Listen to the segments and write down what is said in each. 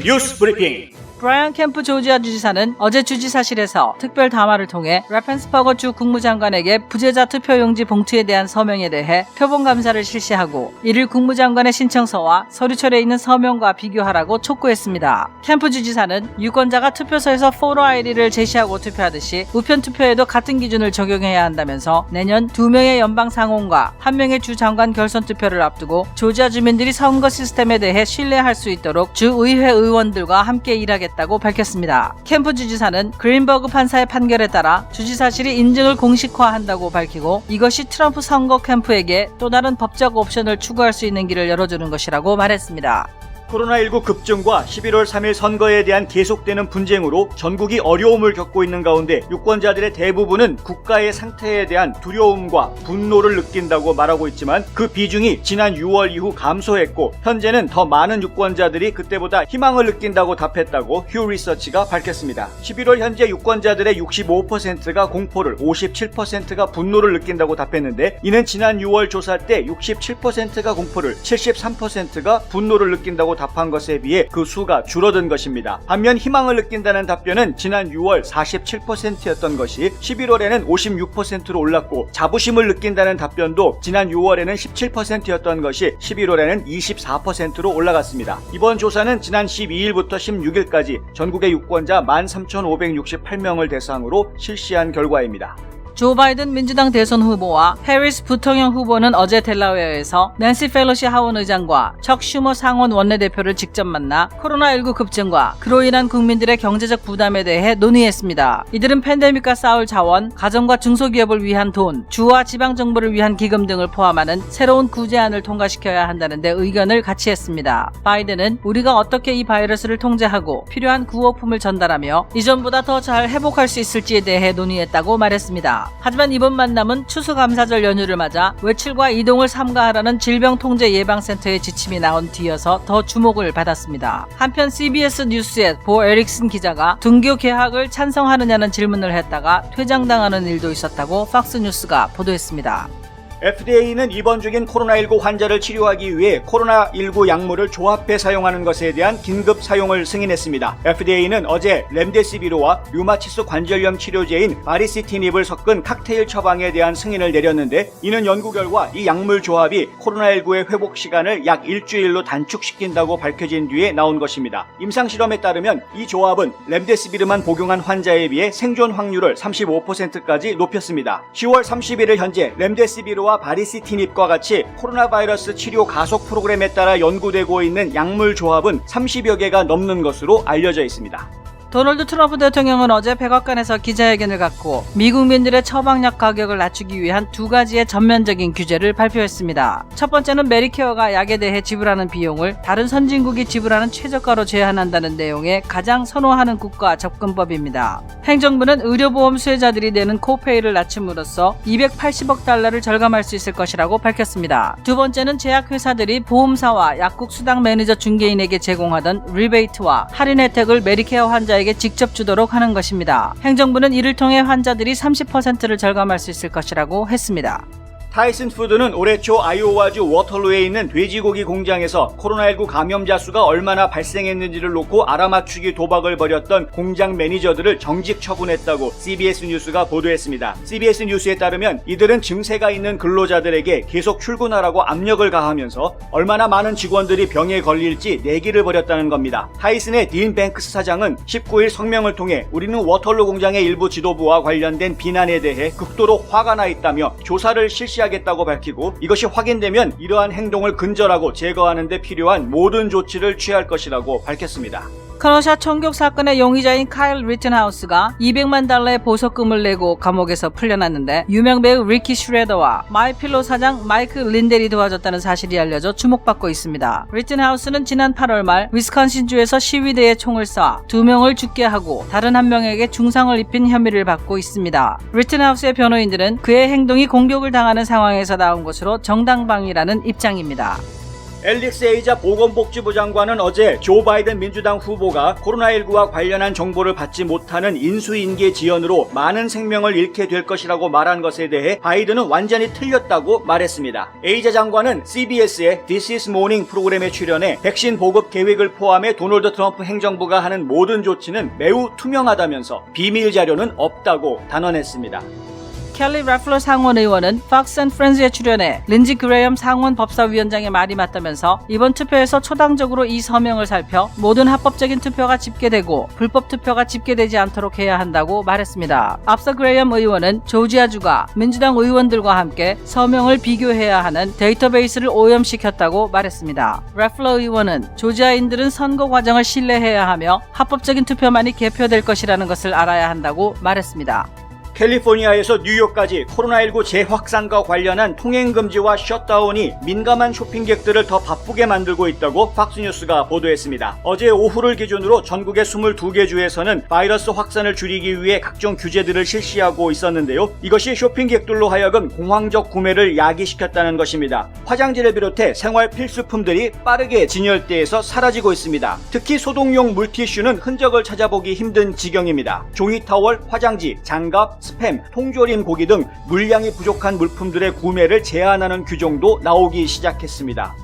뉴스 브리핑. 브라이언 캠프 조지아 주지사는 어제 주지사실에서 특별 담화를 통해 래펜스버거 주 국무장관에게 부재자 투표용지 봉투에 대한 서명에 대해 표본 감사를 실시하고 이를 국무장관의 신청서와 서류철에 있는 서명과 비교하라고 촉구했습니다. 캠프 주지사는 유권자가 투표소에서 포토 아이디를 제시하고 투표하듯이 우편 투표에도 같은 기준을 적용해야 한다면서 내년 2명의 연방 상원과 1명의 주 장관 결선 투표를 앞두고 조지아 주민들이 선거 시스템에 대해 신뢰할 수 있도록 주 의회 의원들과 함께 일하겠다고 밝혔습니다. 캠프 주지사는 그린버그 판사의 판결에 따라 주지사실이 인증을 공식화한다고 밝히고 이것이 트럼프 선거 캠프에게 또 다른 법적 옵션을 추구할 수 있는 길을 열어주는 것이라고 말했습니다. 코로나19 급증과 11월 3일 선거에 대한 계속되는 분쟁으로 전국이 어려움을 겪고 있는 가운데 유권자들의 대부분은 국가의 상태에 대한 두려움과 분노를 느낀다고 말하고 있지만 그 비중이 지난 6월 이후 감소했고 현재는 더 많은 유권자들이 그때보다 희망을 느낀다고 답했다고 휴 리서치가 밝혔습니다. 11월 현재 유권자들의 65%가 공포를, 57%가 분노를 느낀다고 답했는데 이는 지난 6월 조사 때 67%가 공포를, 73%가 분노를 느낀다고 답한 것에 비해 그 수가 줄어든 것입니다. 반면 희망을 느낀다는 답변은 지난 6월 47%였던 것이 11월에는 56%로 올랐고 자부심을 느낀다는 답변도 지난 6월에는 17%였던 것이 11월에는 24%로 올라갔습니다. 이번 조사는 지난 12일부터 16일까지 전국의 유권자 13,568명을 대상으로 실시한 결과입니다. 조 바이든 민주당 대선 후보와 해리스 부통령 후보는 어제 델라웨어에서 낸시 펠로시 하원 의장과 척 슈머 상원 원내대표를 직접 만나 코로나19 급증과 그로 인한 국민들의 경제적 부담에 대해 논의했습니다. 이들은 팬데믹과 싸울 자원, 가정과 중소기업을 위한 돈, 주와 지방정부를 위한 기금 등을 포함하는 새로운 구제안을 통과시켜야 한다는 데 의견을 같이 했습니다. 바이든은 우리가 어떻게 이 바이러스를 통제하고 필요한 구호품을 전달하며 이전보다 더 잘 회복할 수 있을지에 대해 논의했다고 말했습니다. 하지만 이번 만남은 추수감사절 연휴를 맞아 외출과 이동을 삼가하라는 질병통제예방센터의 지침이 나온 뒤여서 더 주목을 받았습니다. 한편 CBS 뉴스의 보 에릭슨 기자가 등교 개학을 찬성하느냐는 질문을 했다가 퇴장당하는 일도 있었다고 팍스뉴스가 보도했습니다. FDA는 입원 중인 코로나19 환자를 치료하기 위해 코로나19 약물을 조합해 사용하는 것에 대한 긴급 사용을 승인했습니다. FDA는 어제 렘데시비르와 류마티스 관절염 치료제인 바리시티닙을 섞은 칵테일 처방에 대한 승인을 내렸는데 이는 연구 결과 이 약물 조합이 코로나19의 회복 시간을 약 일주일로 단축시킨다고 밝혀진 뒤에 나온 것입니다. 임상실험에 따르면 이 조합은 렘데시비르만 복용한 환자에 비해 생존 확률을 35%까지 높였습니다. 10월 31일 현재 렘데시비르와 바리시티닙과 같이 코로나 바이러스 치료 가속 프로그램에 따라 연구되고 있는 약물 조합은 30여 개가 넘는 것으로 알려져 있습니다. 도널드 트럼프 대통령은 어제 백악관에서 기자회견을 갖고 미국민들의 처방약 가격을 낮추기 위한 두 가지의 전면적인 규제를 발표했습니다. 첫 번째는 메디케어가 약에 대해 지불하는 비용을 다른 선진국이 지불하는 최저가로 제한한다는 내용의 가장 선호하는 국가 접근법입니다. 행정부는 의료보험 수혜자들이 내는 코페이를 낮춤으로써 280억 달러를 절감할 수 있을 것이라고 밝혔습니다. 두 번째는 제약회사들이 보험사와 약국 수당 매니저 중개인에게 제공하던 리베이트와 할인 혜택을 메디케어 환자에게 직접 주도록 하는 것입니다. 행정부는 이를 통해 환자들이 30%를 절감할 수 있을 것이라고 했습니다. 타이슨 푸드는 올해 초 아이오와주 워털루에 있는 돼지고기 공장에서 코로나19 감염자 수가 얼마나 발생했는지를 놓고 알아맞추기 도박을 벌였던 공장 매니저들을 정직 처분했다고 CBS 뉴스가 보도했습니다. CBS 뉴스에 따르면 이들은 증세가 있는 근로자들에게 계속 출근하라고 압력을 가하면서 얼마나 많은 직원들이 병에 걸릴지 내기를 벌였다는 겁니다. 타이슨의 딘 뱅크스 사장은 19일 성명을 통해 우리는 워털루 공장의 일부 지도부와 관련된 비난에 대해 극도로 화가 나 있다며 조사를 실시하겠다고 밝히고 이것이 확인되면 이러한 행동을 근절하고 제거하는 데 필요한 모든 조치를 취할 것이라고 밝혔습니다. 커너샷 총격 사건의 용의자인 카일 리튼하우스가 200만 달러의 보석금을 내고 감옥에서 풀려났는데 유명 배우 리키 슈레더와 마이필로 사장 마이크 린델이 도와줬다는 사실이 알려져 주목받고 있습니다. 리튼하우스는 지난 8월 말 위스콘신주에서 시위대에 총을 쏴 2명을 죽게 하고 다른 1명에게 중상을 입힌 혐의를 받고 있습니다. 리튼하우스의 변호인들은 그의 행동이 공격을 당하는 상황에서 나온 것으로 정당방위라는 입장입니다. 앨릭스 에이자 보건복지부 장관은 어제 조 바이든 민주당 후보가 코로나19와 관련한 정보를 받지 못하는 인수인계 지연으로 많은 생명을 잃게 될 것이라고 말한 것에 대해 바이든은 완전히 틀렸다고 말했습니다. 에이자 장관은 CBS의 This is Morning 프로그램에 출연해 백신 보급 계획을 포함해 도널드 트럼프 행정부가 하는 모든 조치는 매우 투명하다면서 비밀 자료는 없다고 단언했습니다. 켈리 래플러 상원 의원은 Fox and Friends에 출연해 린지 그레엄 상원 법사위원장의 말이 맞다면서 이번 투표에서 초당적으로 이 서명을 살펴 모든 합법적인 투표가 집계되고 불법 투표가 집계되지 않도록 해야 한다고 말했습니다. 앞서 그레엄 의원은 조지아주가 민주당 의원들과 함께 서명을 비교해야 하는 데이터베이스를 오염시켰다고 말했습니다. 래플러 의원은 조지아인들은 선거 과정을 신뢰해야 하며 합법적인 투표만이 개표될 것이라는 것을 알아야 한다고 말했습니다. 캘리포니아에서 뉴욕까지 코로나19 재확산과 관련한 통행금지와 셧다운이 민감한 쇼핑객들을 더 바쁘게 만들고 있다고 팍스뉴스가 보도했습니다. 어제 오후를 기준으로 전국의 22개 주에서는 바이러스 확산을 줄이기 위해 각종 규제들을 실시하고 있었는데요. 이것이 쇼핑객들로 하여금 공황적 구매를 야기시켰다는 것입니다. 화장지를 비롯해 생활 필수품들이 빠르게 진열대에서 사라지고 있습니다. 특히 소독용 물티슈는 흔적을 찾아보기 힘든 지경입니다. 종이타월, 화장지, 장갑, 스팸, 통조림 고기 등 물량이 부족한 물품들의 구매를 제한하는 규정도 나오기 시작했습니다.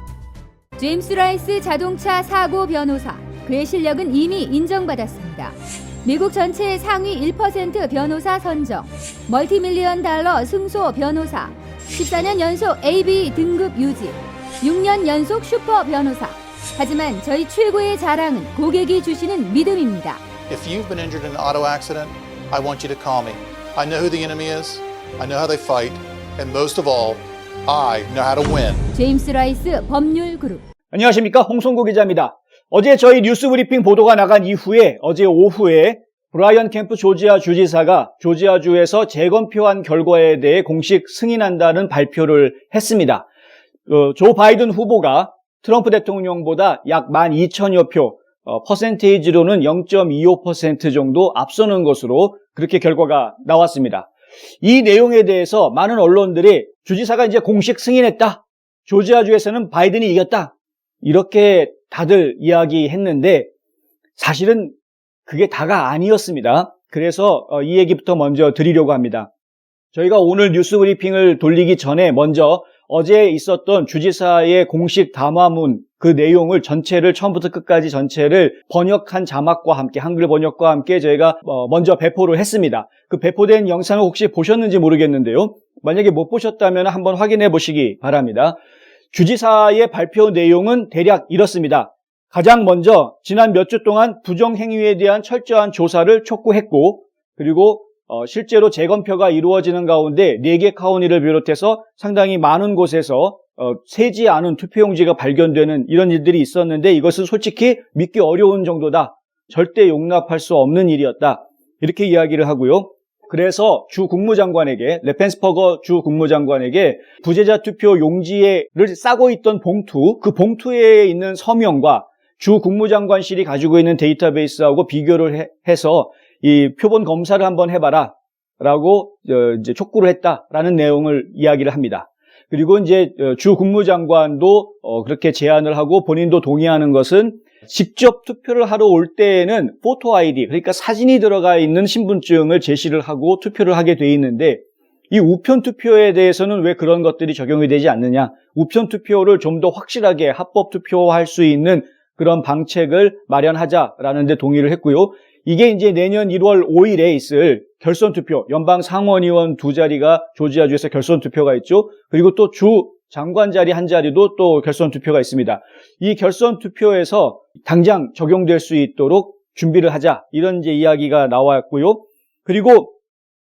제임스 라이스 자동차 사고 변호사, 그의 실력은 이미 인정받았습니다. 미국 전체의 상위 1% 변호사 선정, 멀티밀리언 달러 승소 변호사, 14년 연속 AB 등급 유지, 6년 연속 슈퍼 변호사. 하지만 저희 최고의 자랑은 고객이 주시는 믿음입니다. If you've been injured in an auto accident, I want you to call me. I know who the enemy is, I know how they fight, and most of all, I know how to win. 제임스 라이스 법률그룹. 안녕하십니까, 홍성구 기자입니다. 어제 저희 뉴스 브리핑 보도가 나간 이후에 어제 오후에 브라이언 캠프 조지아 주지사가 조지아주에서 재검표한 결과에 대해 공식 승인한다는 발표를 했습니다. 조 바이든 후보가 트럼프 대통령보다 약 12,000여 표, 퍼센테이지로는 0.25% 정도 앞서는 것으로 그렇게 결과가 나왔습니다. 이 내용에 대해서 많은 언론들이 주지사가 이제 공식 승인했다, 조지아주에서는 바이든이 이겼다, 이렇게 다들 이야기했는데 사실은 그게 다가 아니었습니다. 그래서 이 얘기부터 먼저 드리려고 합니다. 저희가 오늘 뉴스 브리핑을 돌리기 전에 먼저 어제 있었던 주지사의 공식 담화문 그 내용을 전체를 처음부터 끝까지 전체를 번역한 자막과 함께 한글 번역과 함께 저희가 먼저 배포를 했습니다. 그 배포된 영상을 혹시 보셨는지 모르겠는데요. 만약에 못 보셨다면 한번 확인해 보시기 바랍니다. 주지사의 발표 내용은 대략 이렇습니다. 가장 먼저 지난 몇 주 동안 부정행위에 대한 철저한 조사를 촉구했고, 그리고 실제로 재검표가 이루어지는 가운데 4개 카운티를 비롯해서 상당히 많은 곳에서 세지 않은 투표용지가 발견되는 이런 일들이 있었는데 이것은 솔직히 믿기 어려운 정도다. 절대 용납할 수 없는 일이었다. 이렇게 이야기를 하고요. 그래서 주 국무장관에게, 레펜스퍼거 주 국무장관에게 부재자 투표 용지를 싸고 있던 봉투, 그 봉투에 있는 서명과 주 국무장관실이 가지고 있는 데이터베이스하고 비교를 해서 이 표본 검사를 한번 해봐라 라고 이제 촉구를 했다라는 내용을 이야기를 합니다. 그리고 이제 주 국무장관도 그렇게 제안을 하고 본인도 동의하는 것은 직접 투표를 하러 올 때에는 포토 아이디, 그러니까 사진이 들어가 있는 신분증을 제시를 하고 투표를 하게 돼 있는데 이 우편 투표에 대해서는 왜 그런 것들이 적용이 되지 않느냐, 우편 투표를 좀 더 확실하게 합법 투표할 수 있는 그런 방책을 마련하자라는 데 동의를 했고요. 이게 이제 내년 1월 5일에 있을 결선 투표, 연방 상원의원 2자리가 조지아주에서 결선 투표가 있죠. 그리고 또 주 장관 자리 한 자리도 또 결선 투표가 있습니다. 이 결선 투표에서 당장 적용될 수 있도록 준비를 하자, 이런 이제 이야기가 나왔고요. 그리고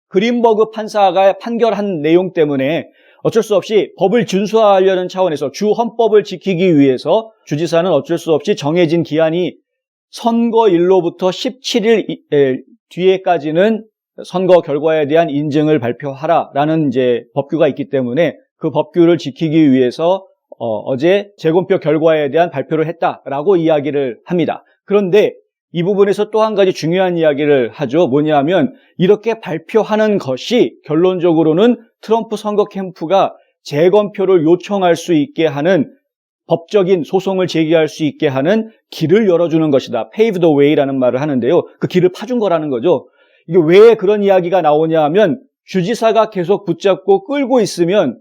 그린버그 판사가 판결한 내용 때문에 어쩔 수 없이 법을 준수하려는 차원에서 주 헌법을 지키기 위해서 주지사는 어쩔 수 없이 정해진 기한이 선거일로부터 17일 뒤에까지는 선거 결과에 대한 인증을 발표하라라는 이제 법규가 있기 때문에 그 법규를 지키기 위해서 어제 재검표 결과에 대한 발표를 했다라고 이야기를 합니다. 그런데 이 부분에서 또 한 가지 중요한 이야기를 하죠. 뭐냐면 이렇게 발표하는 것이 결론적으로는 트럼프 선거 캠프가 재검표를 요청할 수 있게 하는 법적인 소송을 제기할 수 있게 하는 길을 열어주는 것이다. pave the way라는 말을 하는데요. 그 길을 파준 거라는 거죠. 이게 왜 그런 이야기가 나오냐 하면 주지사가 계속 붙잡고 끌고 있으면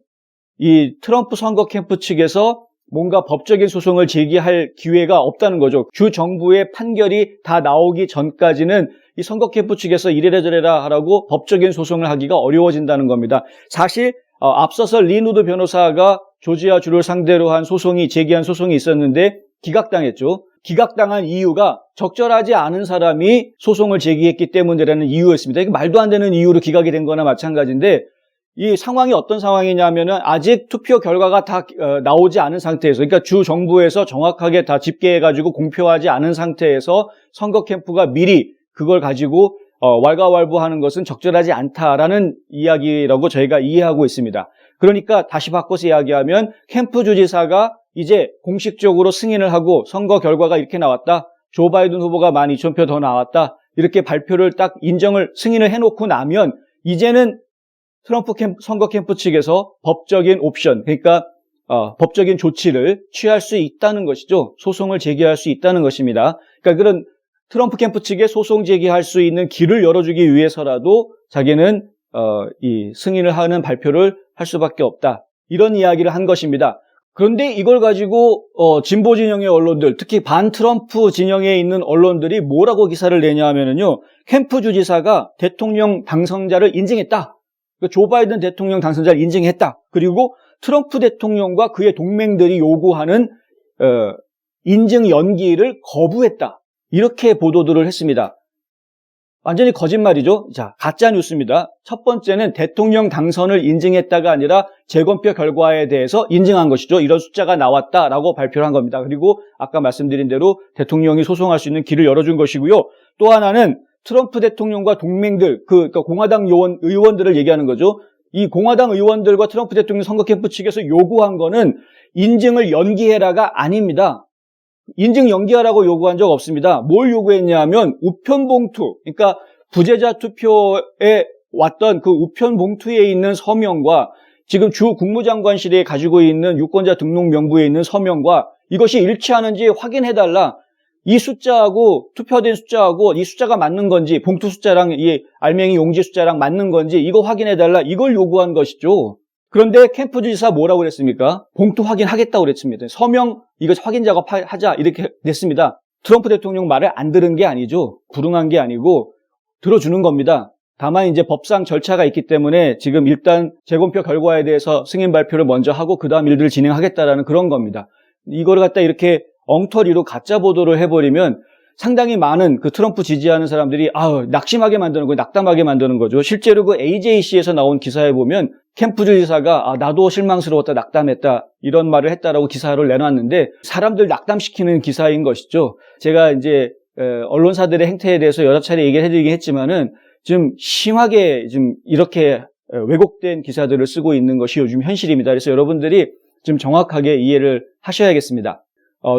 이 트럼프 선거 캠프 측에서 뭔가 법적인 소송을 제기할 기회가 없다는 거죠. 주 정부의 판결이 다 나오기 전까지는 이 선거 캠프 측에서 이래라 저래라 하라고 법적인 소송을 하기가 어려워진다는 겁니다. 사실 앞서서 리누드 변호사가 조지아 주를 상대로 한 제기한 소송이 있었는데 기각당했죠. 기각당한 이유가 적절하지 않은 사람이 소송을 제기했기 때문이라는 이유였습니다. 이게 말도 안 되는 이유로 기각이 된 거나 마찬가지인데 이 상황이 어떤 상황이냐면은 아직 투표 결과가 다 나오지 않은 상태에서, 그러니까 주 정부에서 정확하게 다 집계해가지고 공표하지 않은 상태에서 선거 캠프가 미리 그걸 가지고 왈가왈부하는 것은 적절하지 않다라는 이야기라고 저희가 이해하고 있습니다. 그러니까 다시 바꿔서 이야기하면 캠프 주지사가 이제 공식적으로 승인을 하고 선거 결과가 이렇게 나왔다. 조 바이든 후보가 12,000표 더 나왔다. 이렇게 발표를 딱 승인을 해놓고 나면 이제는 트럼프 선거 캠프 측에서 법적인 옵션, 그러니까 법적인 조치를 취할 수 있다는 것이죠. 소송을 제기할 수 있다는 것입니다. 그러니까 그런 트럼프 캠프 측에 소송 제기할 수 있는 길을 열어주기 위해서라도 자기는 이 승인을 하는 발표를 할 수밖에 없다. 이런 이야기를 한 것입니다. 그런데 이걸 가지고 진보 진영의 언론들, 특히 반 트럼프 진영에 있는 언론들이 뭐라고 기사를 내냐 하면은요, 캠프 주지사가 대통령 당선자를 인증했다. 조 바이든 대통령 당선자를 인증했다. 그리고 트럼프 대통령과 그의 동맹들이 요구하는 인증 연기를 거부했다. 이렇게 보도들을 했습니다. 완전히 거짓말이죠. 자, 가짜 뉴스입니다. 첫 번째는 대통령 당선을 인증했다가 아니라 재검표 결과에 대해서 인증한 것이죠. 이런 숫자가 나왔다라고 발표를 한 겁니다. 그리고 아까 말씀드린 대로 대통령이 소송할 수 있는 길을 열어준 것이고요. 또 하나는 트럼프 대통령과 동맹들, 그러니까 공화당 의원들을 얘기하는 거죠. 이 공화당 의원들과 트럼프 대통령 선거 캠프 측에서 요구한 거는 인증을 연기해라가 아닙니다. 인증 연기하라고 요구한 적 없습니다. 뭘 요구했냐 하면 우편 봉투, 그러니까 부재자 투표에 왔던 그 우편 봉투에 있는 서명과 지금 주 국무장관실에 가지고 있는 유권자 등록 명부에 있는 서명과 이것이 일치하는지 확인해달라. 이 숫자하고 투표된 숫자하고 이 숫자가 맞는 건지, 봉투 숫자랑 이 알맹이 용지 숫자랑 맞는 건지 이거 확인해달라, 이걸 요구한 것이죠. 그런데 캠프 주지사 뭐라고 그랬습니까? 봉투 확인하겠다고 그랬습니다. 서명 이거 확인 작업하자 이렇게 됐습니다. 트럼프 대통령 말을 안 들은 게 아니죠. 불응한 게 아니고 들어주는 겁니다. 다만 이제 법상 절차가 있기 때문에 지금 일단 재검표 결과에 대해서 승인 발표를 먼저 하고 그 다음 일들을 진행하겠다라는 그런 겁니다. 이거를 갖다 이렇게 엉터리로 가짜 보도를 해버리면 상당히 많은 그 트럼프 지지하는 사람들이 낙심하게 만드는 거예요. 낙담하게 만드는 거죠. 실제로 그 AJC에서 나온 기사에 보면 캠프 주지사가 나도 실망스러웠다, 낙담했다 이런 말을 했다라고 기사를 내놨는데 사람들 낙담시키는 기사인 것이죠. 제가 이제 언론사들의 행태에 대해서 여러 차례 얘기를 해드리긴 했지만은 좀 심하게 좀 이렇게 왜곡된 기사들을 쓰고 있는 것이 요즘 현실입니다. 그래서 여러분들이 좀 정확하게 이해를 하셔야겠습니다.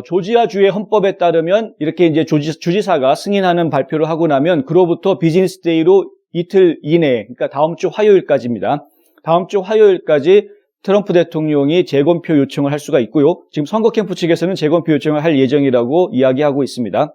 조지아주의 헌법에 따르면 이렇게 이제 주지사가 승인하는 발표를 하고 나면 그로부터 비즈니스 데이로 이틀 이내에, 그러니까 다음 주 화요일까지입니다. 다음 주 화요일까지 트럼프 대통령이 재검표 요청을 할 수가 있고요. 지금 선거 캠프 측에서는 재검표 요청을 할 예정이라고 이야기하고 있습니다.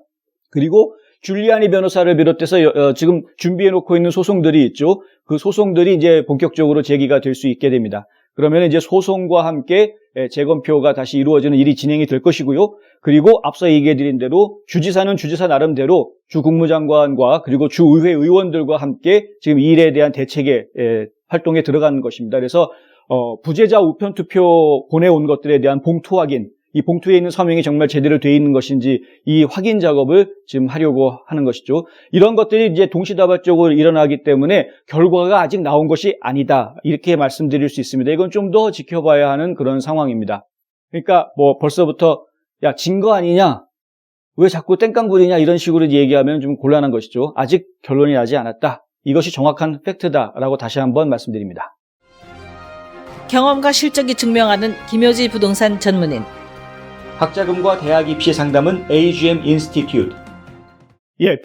그리고 줄리아니 변호사를 비롯해서 지금 준비해놓고 있는 소송들이 있죠. 그 소송들이 이제 본격적으로 제기가 될 수 있게 됩니다. 그러면 이제 소송과 함께 재검표가 다시 이루어지는 일이 진행이 될 것이고요. 그리고 앞서 얘기해드린 대로 주지사는 주지사 나름대로 주 국무장관과 그리고 주 의회 의원들과 함께 지금 이 일에 대한 대책에 활동에 들어가는 것입니다. 그래서 부재자 우편 투표 보내온 것들에 대한 봉투 확인, 이 봉투에 있는 서명이 정말 제대로 되어 있는 것인지 이 확인 작업을 지금 하려고 하는 것이죠. 이런 것들이 이제 동시다발적으로 일어나기 때문에 결과가 아직 나온 것이 아니다, 이렇게 말씀드릴 수 있습니다. 이건 좀 더 지켜봐야 하는 그런 상황입니다. 그러니까 뭐 벌써부터 진 거 아니냐, 왜 자꾸 땡깡 부리냐 이런 식으로 얘기하면 좀 곤란한 것이죠. 아직 결론이 나지 않았다. 이것이 정확한 팩트다라고 다시 한번 말씀드립니다. 경험과 실적이 증명하는 김효지 부동산 전문인. 학자금과 대학 입시 상담은 AGM 인스티튜트.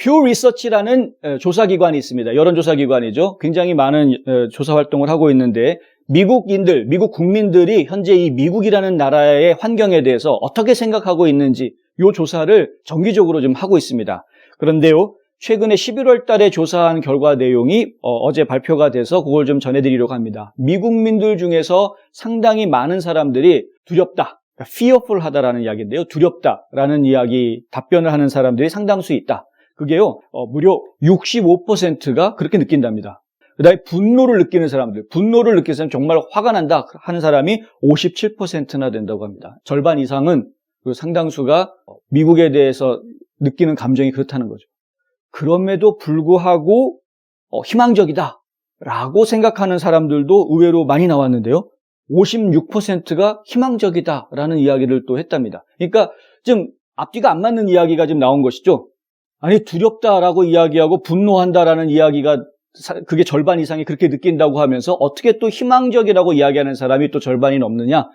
퓨 리서치라는 조사기관이 있습니다. 여론조사기관이죠. 굉장히 많은 조사 활동을 하고 있는데 미국인들, 미국 국민들이 현재 이 미국이라는 나라의 환경에 대해서 어떻게 생각하고 있는지 이 조사를 정기적으로 좀 하고 있습니다. 그런데요, 최근에 11월 달에 조사한 결과 내용이 어제 발표가 돼서 그걸 좀 전해드리려고 합니다. 미국민들 중에서 상당히 많은 사람들이 두렵다, fearful하다라는 이야기인데요. 두렵다라는 이야기, 답변을 하는 사람들이 상당수 있다. 그게요, 무려 65%가 그렇게 느낀답니다. 그 다음에 분노를 느끼는 사람들, 분노를 느끼는 사람, 정말 화가 난다 하는 사람이 57%나 된다고 합니다. 절반 이상은 그 상당수가 미국에 대해서 느끼는 감정이 그렇다는 거죠. 그럼에도 불구하고 희망적이다라고 생각하는 사람들도 의외로 많이 나왔는데요. 56%가 희망적이다라는 이야기를 또 했답니다. 그러니까 좀 앞뒤가 안 맞는 이야기가 지금 나온 것이죠. 아니, 두렵다라고 이야기하고 분노한다라는 이야기가 그게 절반 이상이 그렇게 느낀다고 하면서 어떻게 또 희망적이라고 이야기하는 사람이 또 절반이 넘느냐.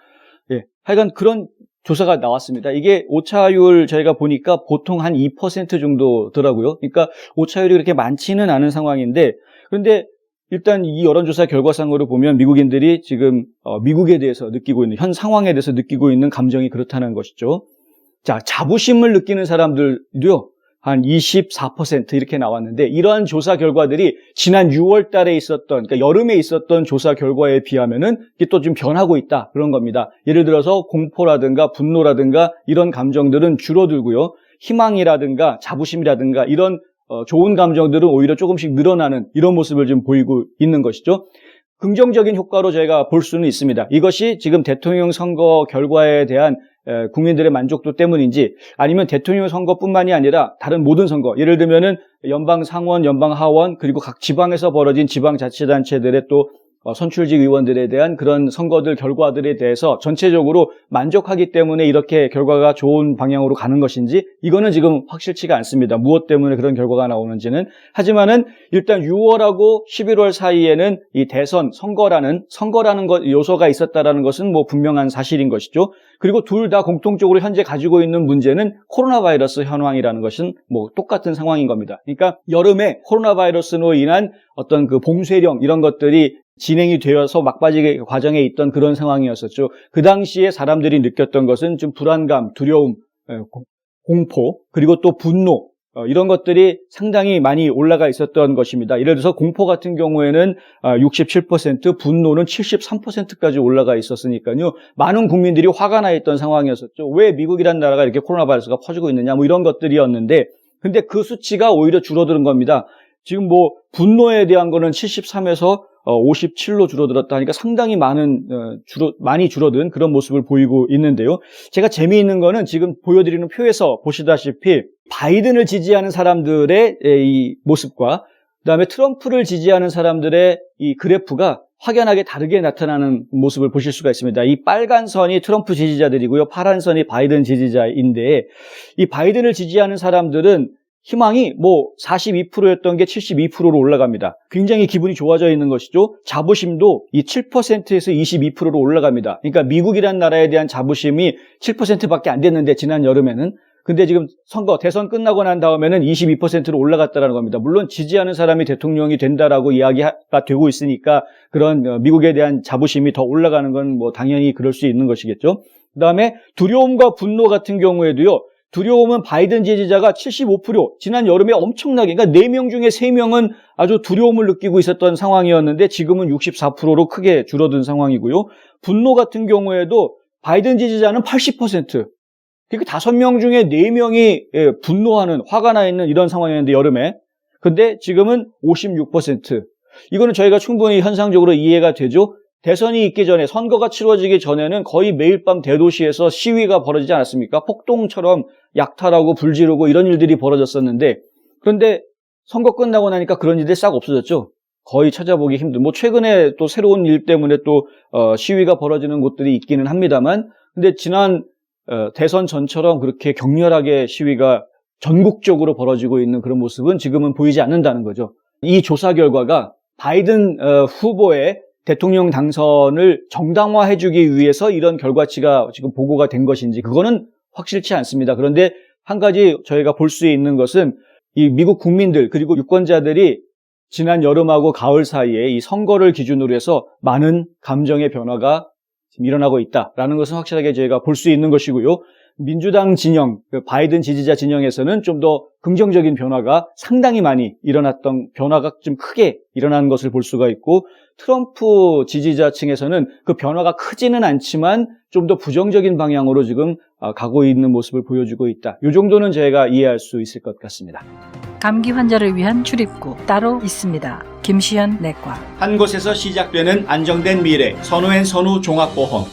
예, 하여간 그런 조사가 나왔습니다. 이게 오차율 저희가 보니까 보통 한 2% 정도더라고요. 그러니까 오차율이 그렇게 많지는 않은 상황인데, 그런데 일단 이 여론조사 결과상으로 보면 미국인들이 지금 미국에 대해서 느끼고 있는, 현 상황에 대해서 느끼고 있는 감정이 그렇다는 것이죠. 자, 자부심을 느끼는 사람들도요, 한 24% 이렇게 나왔는데, 이러한 조사 결과들이 지난 6월 달에 있었던, 그러니까 여름에 있었던 조사 결과에 비하면은 이게 또 좀 변하고 있다, 그런 겁니다. 예를 들어서 공포라든가 분노라든가 이런 감정들은 줄어들고요, 희망이라든가 자부심이라든가 이런 좋은 감정들은 오히려 조금씩 늘어나는 이런 모습을 좀 보이고 있는 것이죠. 긍정적인 효과로 저희가 볼 수는 있습니다. 이것이 지금 대통령 선거 결과에 대한 국민들의 만족도 때문인지, 아니면 대통령 선거뿐만이 아니라 다른 모든 선거, 예를 들면은 연방 상원, 연방 하원, 그리고 각 지방에서 벌어진 지방자치단체들의 또 선출직 의원들에 대한 그런 선거들 결과들에 대해서 전체적으로 만족하기 때문에 이렇게 결과가 좋은 방향으로 가는 것인지, 이거는 지금 확실치가 않습니다. 무엇 때문에 그런 결과가 나오는지는. 하지만은 일단 6월하고 11월 사이에는 이 대선 선거라는 것 요소가 있었다라는 것은 뭐 분명한 사실인 것이죠. 그리고 둘 다 공통적으로 현재 가지고 있는 문제는 코로나 바이러스 현황이라는 것은 뭐 똑같은 상황인 겁니다. 그러니까 여름에 코로나 바이러스로 인한 어떤 그 봉쇄령 이런 것들이 진행이 되어서 막바지 과정에 있던 그런 상황이었었죠. 그 당시에 사람들이 느꼈던 것은 좀 불안감, 두려움, 공포, 그리고 또 분노, 이런 것들이 상당히 많이 올라가 있었던 것입니다. 예를 들어서 공포 같은 경우에는 67%, 분노는 73%까지 올라가 있었으니까요. 많은 국민들이 화가 나 있던 상황이었었죠. 왜 미국이라는 나라가 이렇게 코로나 바이러스가 퍼지고 있느냐, 뭐 이런 것들이었는데, 근데 그 수치가 오히려 줄어드는 겁니다. 지금 뭐 분노에 대한 거는 73에서 57로 줄어들었다 하니까 상당히 많이 줄어든 그런 모습을 보이고 있는데요. 제가 재미있는 거는 지금 보여드리는 표에서 보시다시피 바이든을 지지하는 사람들의 이 모습과 그다음에 트럼프를 지지하는 사람들의 이 그래프가 확연하게 다르게 나타나는 모습을 보실 수가 있습니다. 이 빨간 선이 트럼프 지지자들이고요, 파란 선이 바이든 지지자인데, 이 바이든을 지지하는 사람들은 희망이 뭐 42%였던 게 72%로 올라갑니다. 굉장히 기분이 좋아져 있는 것이죠. 자부심도 이 7%에서 22%로 올라갑니다. 그러니까 미국이라는 나라에 대한 자부심이 7%밖에 안 됐는데, 지난 여름에는. 근데 지금 대선 끝나고 난 다음에는 22%로 올라갔다는 겁니다. 물론 지지하는 사람이 대통령이 된다라고 이야기가 되고 있으니까 그런 미국에 대한 자부심이 더 올라가는 건 뭐 당연히 그럴 수 있는 것이겠죠. 그다음에 두려움과 분노 같은 경우에도요. 두려움은 바이든 지지자가 75%, 지난 여름에 엄청나게, 그러니까 4명 중에 3명은 아주 두려움을 느끼고 있었던 상황이었는데 지금은 64%로 크게 줄어든 상황이고요. 분노 같은 경우에도 바이든 지지자는 80%, 그러니까 5명 중에 4명이 분노하는, 화가 나 있는 이런 상황이었는데 여름에. 근데 지금은 56%. 이거는 저희가 충분히 현상적으로 이해가 되죠. 대선이 있기 전에, 선거가 치러지기 전에는 거의 매일 밤 대도시에서 시위가 벌어지지 않았습니까? 폭동처럼 약탈하고 불 지르고 이런 일들이 벌어졌었는데, 그런데 선거 끝나고 나니까 그런 일들이 싹 없어졌죠. 거의 찾아보기 힘든. 뭐 최근에 또 새로운 일 때문에 또 시위가 벌어지는 곳들이 있기는 합니다만, 근데 지난 대선 전처럼 그렇게 격렬하게 시위가 전국적으로 벌어지고 있는 그런 모습은 지금은 보이지 않는다는 거죠. 이 조사 결과가 바이든 후보의 대통령 당선을 정당화해주기 위해서 이런 결과치가 지금 보고가 된 것인지 그거는 확실치 않습니다. 그런데 한 가지 저희가 볼 수 있는 것은 이 미국 국민들 그리고 유권자들이 지난 여름하고 가을 사이에 이 선거를 기준으로 해서 많은 감정의 변화가 지금 일어나고 있다라는 것은 확실하게 저희가 볼 수 있는 것이고요. 민주당 진영, 바이든 지지자 진영에서는 좀 더 긍정적인 변화가 상당히 많이 일어났던 변화가 좀 크게 일어난 것을 볼 수가 있고, 트럼프 지지자층에서는 그 변화가 크지는 않지만 좀 더 부정적인 방향으로 지금 가고 있는 모습을 보여주고 있다. 이 정도는 저희가 이해할 수 있을 것 같습니다. 감기 환자를 위한 출입구 따로 있습니다. 김시현 내과. 한 곳에서 시작되는 안정된 미래, 선후앤선후 종합보험.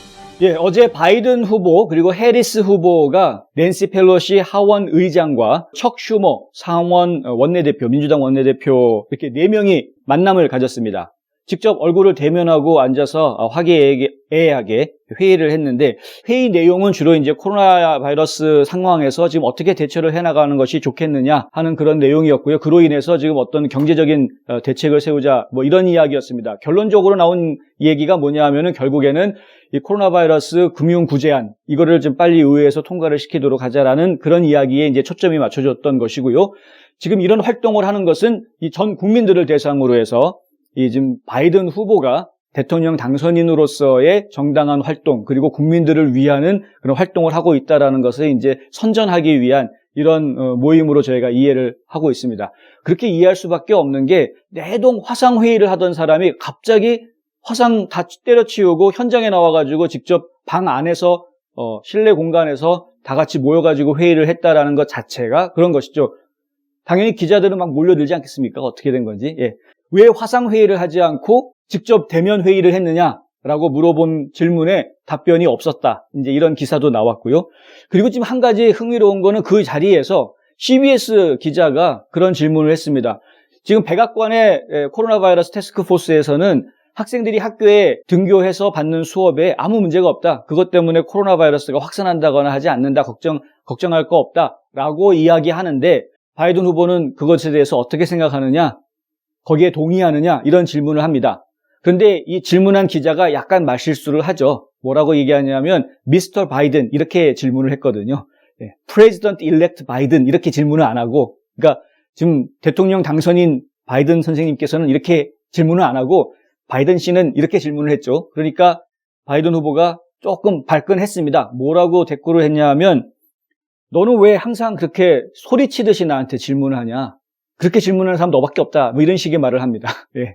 예, 어제 바이든 후보 그리고 해리스 후보가 낸시 펠로시 하원 의장과 척 슈머 상원 원내대표, 민주당 원내대표 이렇게 4명이 만남을 가졌습니다. 직접 얼굴을 대면하고 앉아서 화기애애하게 회의를 했는데, 회의 내용은 주로 이제 코로나 바이러스 상황에서 지금 어떻게 대처를 해나가는 것이 좋겠느냐 하는 그런 내용이었고요. 그로 인해서 지금 어떤 경제적인 대책을 세우자 뭐 이런 이야기였습니다. 결론적으로 나온 얘기가 뭐냐 하면은 결국에는 이 코로나 바이러스 금융 구제안 이거를 좀 빨리 의회에서 통과를 시키도록 하자라는 그런 이야기에 이제 초점이 맞춰졌던 것이고요. 지금 이런 활동을 하는 것은 이 전 국민들을 대상으로 해서 이 지금 바이든 후보가 대통령 당선인으로서의 정당한 활동 그리고 국민들을 위하는 그런 활동을 하고 있다라는 것을 이제 선전하기 위한 이런 모임으로 저희가 이해를 하고 있습니다. 그렇게 이해할 수밖에 없는 게, 내동 화상 회의를 하던 사람이 갑자기 화상 다 때려치우고 현장에 나와가지고 직접 방 안에서 실내 공간에서 다 같이 모여가지고 회의를 했다라는 것 자체가 그런 것이죠. 당연히 기자들은 막 몰려들지 않겠습니까? 어떻게 된 건지. 예. 왜 화상 회의를 하지 않고 직접 대면 회의를 했느냐라고 물어본 질문에 답변이 없었다. 이제 이런 기사도 나왔고요. 그리고 지금 한 가지 흥미로운 거는 그 자리에서 CBS 기자가 그런 질문을 했습니다. 지금 백악관의 코로나 바이러스 테스크 포스에서는 학생들이 학교에 등교해서 받는 수업에 아무 문제가 없다. 그것 때문에 코로나 바이러스가 확산한다거나 하지 않는다. 걱정할 거 없다라고 이야기하는데, 바이든 후보는 그것에 대해서 어떻게 생각하느냐? 거기에 동의하느냐? 이런 질문을 합니다. 그런데 이 질문한 기자가 약간 말실수를 하죠. 뭐라고 얘기하냐면 미스터 바이든 이렇게 질문을 했거든요. President Elect Biden 이렇게 질문을 안 하고, 그러니까 지금 대통령 당선인 바이든 선생님께서는 이렇게 질문을 안 하고 바이든 씨는 이렇게 질문을 했죠. 그러니까 바이든 후보가 조금 발끈했습니다. 뭐라고 대꾸를 했냐면, 너는 왜 항상 그렇게 소리치듯이 나한테 질문을 하냐? 그렇게 질문하는 사람 너밖에 없다. 뭐 이런 식의 말을 합니다. 예.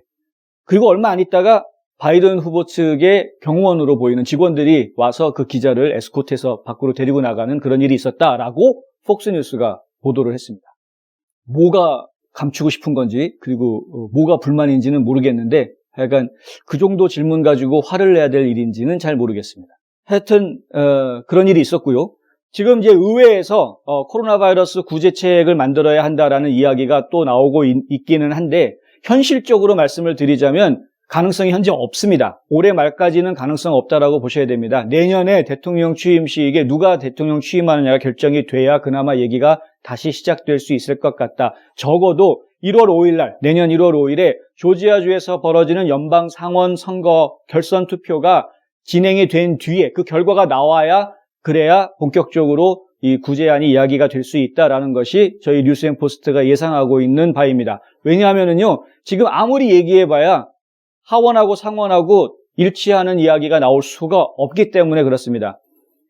그리고 얼마 안 있다가 바이든 후보 측의 경호원으로 보이는 직원들이 와서 그 기자를 에스코트해서 밖으로 데리고 나가는 그런 일이 있었다라고 폭스뉴스가 보도를 했습니다. 뭐가 감추고 싶은 건지, 그리고 뭐가 불만인지는 모르겠는데, 하여간 그 정도 질문 가지고 화를 내야 될 일인지는 잘 모르겠습니다. 하여튼 그런 일이 있었고요. 지금 이제 의회에서 코로나 바이러스 구제책을 만들어야 한다라는 이야기가 또 나오고 있기는 한데, 현실적으로 말씀을 드리자면 가능성이 현재 없습니다. 올해 말까지는 가능성 없다라고 보셔야 됩니다. 내년에 대통령 취임식에 누가 대통령 취임하느냐가 결정이 돼야 그나마 얘기가 다시 시작될 수 있을 것 같다. 적어도 1월 5일 날, 내년 1월 5일에 조지아주에서 벌어지는 연방 상원 선거 결선 투표가 진행이 된 뒤에 그 결과가 나와야, 그래야 본격적으로 이 구제안이 이야기가 될 수 있다라는 것이 저희 뉴스앤포스트가 예상하고 있는 바입니다. 왜냐하면은요, 지금 아무리 얘기해봐야 하원하고 상원하고 일치하는 이야기가 나올 수가 없기 때문에 그렇습니다.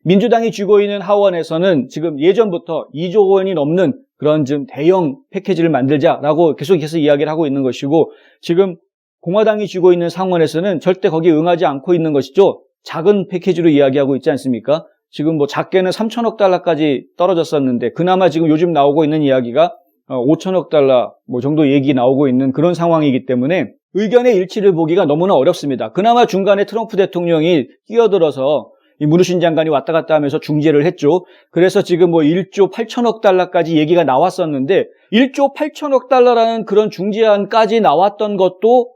민주당이 쥐고 있는 하원에서는 지금 예전부터 2조 원이 넘는 그런 좀 대형 패키지를 만들자라고 계속해서 이야기를 하고 있는 것이고, 지금 공화당이 쥐고 있는 상원에서는 절대 거기에 응하지 않고 있는 것이죠. 작은 패키지로 이야기하고 있지 않습니까? 지금 뭐 작게는 3천억 달러까지 떨어졌었는데, 그나마 지금 요즘 나오고 있는 이야기가 5천억 달러 뭐 정도 얘기 나오고 있는 그런 상황이기 때문에 의견의 일치를 보기가 너무나 어렵습니다. 그나마 중간에 트럼프 대통령이 끼어들어서 이 문우신 장관이 왔다 갔다 하면서 중재를 했죠. 그래서 지금 뭐 1조 8천억 달러까지 얘기가 나왔었는데, 1조 8천억 달러라는 그런 중재안까지 나왔던 것도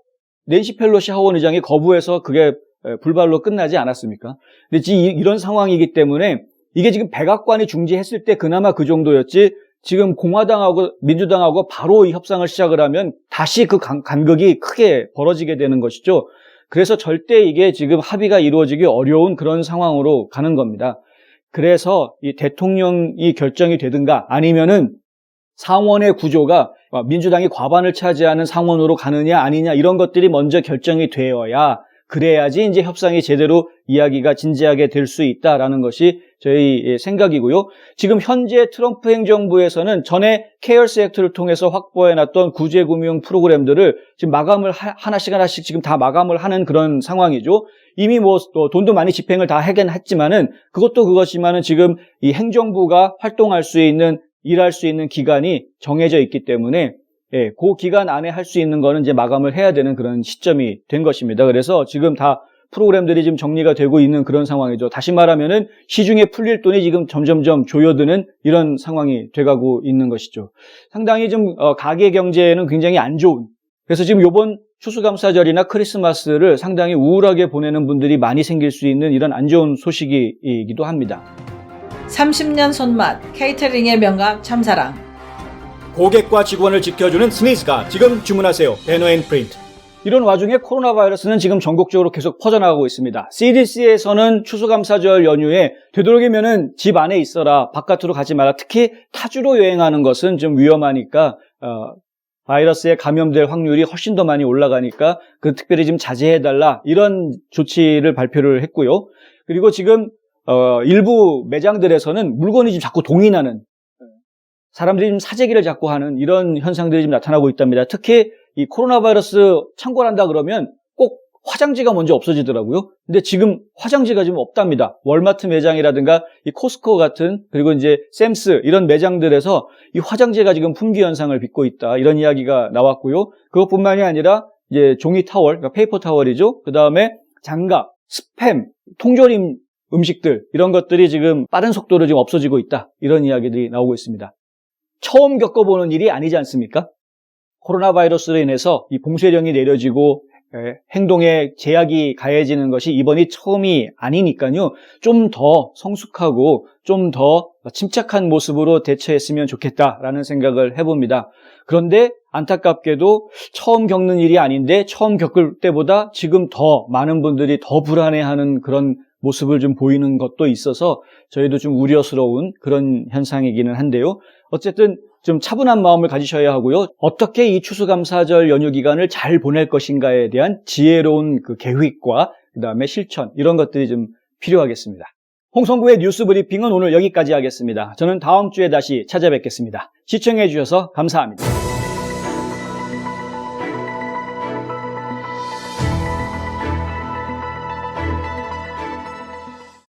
낸시 펠로시 하원 의장이 거부해서 그게 불발로 끝나지 않았습니까? 근데 지금 이런 상황이기 때문에 이게 지금 백악관이 중재했을 때 그나마 그 정도였지, 지금 공화당하고 민주당하고 바로 이 협상을 시작을 하면 다시 그 간극이 크게 벌어지게 되는 것이죠. 그래서 절대 이게 지금 합의가 이루어지기 어려운 그런 상황으로 가는 겁니다. 그래서 이 대통령이 결정이 되든가 아니면은 상원의 구조가 민주당이 과반을 차지하는 상원으로 가느냐 아니냐 이런 것들이 먼저 결정이 되어야 그래야지 이제 협상이 제대로 이야기가 진지하게 될 수 있다라는 것이 저희 생각이고요. 지금 현재 트럼프 행정부에서는 전에 케어스 액트를 통해서 확보해놨던 구제금융 프로그램들을 지금 마감을 하나씩 지금 다 마감을 하는 그런 상황이죠. 이미 돈도 많이 집행을 다 하긴 했지만은 그것도 그것이만은 지금 이 행정부가 활동할 수 있는 일할 수 있는 기간이 정해져 있기 때문에 그 기간 안에 할 수 있는 거는 이제 마감을 해야 되는 그런 시점이 된 것입니다. 그래서 지금 다 프로그램들이 지금 정리가 되고 있는 그런 상황이죠. 다시 말하면은 시중에 풀릴 돈이 지금 점점점 조여드는 이런 상황이 돼가고 있는 것이죠. 상당히 좀 가계 경제에는 굉장히 안 좋은. 그래서 지금 이번 추수감사절이나 크리스마스를 상당히 우울하게 보내는 분들이 많이 생길 수 있는 이런 안 좋은 소식이기도 합니다. 30년 손맛, 케이터링의 명가 참사랑. 고객과 직원을 지켜주는 스니즈가 지금 주문하세요. 배너앤프린트. 이런 와중에 코로나 바이러스는 지금 전국적으로 계속 퍼져나가고 있습니다. CDC에서는 추수감사절 연휴에 되도록이면은 집 안에 있어라, 바깥으로 가지 마라. 특히 타주로 여행하는 것은 좀 위험하니까 바이러스에 감염될 확률이 훨씬 더 많이 올라가니까 특별히 좀 자제해달라 이런 조치를 발표를 했고요. 그리고 지금 일부 매장들에서는 물건이 지금 자꾸 동인하는 사람들이 좀 사재기를 자꾸 하는 이런 현상들이 좀 나타나고 있답니다. 특히 이 코로나 바이러스 창궐한다 그러면 꼭 화장지가 먼저 없어지더라고요. 근데 지금 화장지가 지금 없답니다. 월마트 매장이라든가 이 코스코 같은 그리고 이제 샘스 이런 매장들에서 이 화장지가 지금 품귀 현상을 빚고 있다. 이런 이야기가 나왔고요. 그것뿐만이 아니라 이제 종이 타월, 그러니까 페이퍼 타월이죠. 그다음에 장갑, 스팸, 통조림 음식들 이런 것들이 지금 빠른 속도로 지금 없어지고 있다. 이런 이야기들이 나오고 있습니다. 처음 겪어보는 일이 아니지 않습니까? 코로나 바이러스로 인해서 이 봉쇄령이 내려지고 행동에 제약이 가해지는 것이 이번이 처음이 아니니까요. 좀 더 성숙하고 좀 더 침착한 모습으로 대처했으면 좋겠다라는 생각을 해봅니다. 그런데 안타깝게도 처음 겪는 일이 아닌데 처음 겪을 때보다 지금 더 많은 분들이 더 불안해하는 그런 모습을 좀 보이는 것도 있어서 저희도 좀 우려스러운 그런 현상이기는 한데요. 어쨌든 좀 차분한 마음을 가지셔야 하고요. 어떻게 이 추수감사절 연휴 기간을 잘 보낼 것인가에 대한 지혜로운 그 계획과 그다음에 실천 이런 것들이 좀 필요하겠습니다. 홍성구의 뉴스 브리핑은 오늘 여기까지 하겠습니다. 저는 다음 주에 다시 찾아뵙겠습니다. 시청해 주셔서 감사합니다.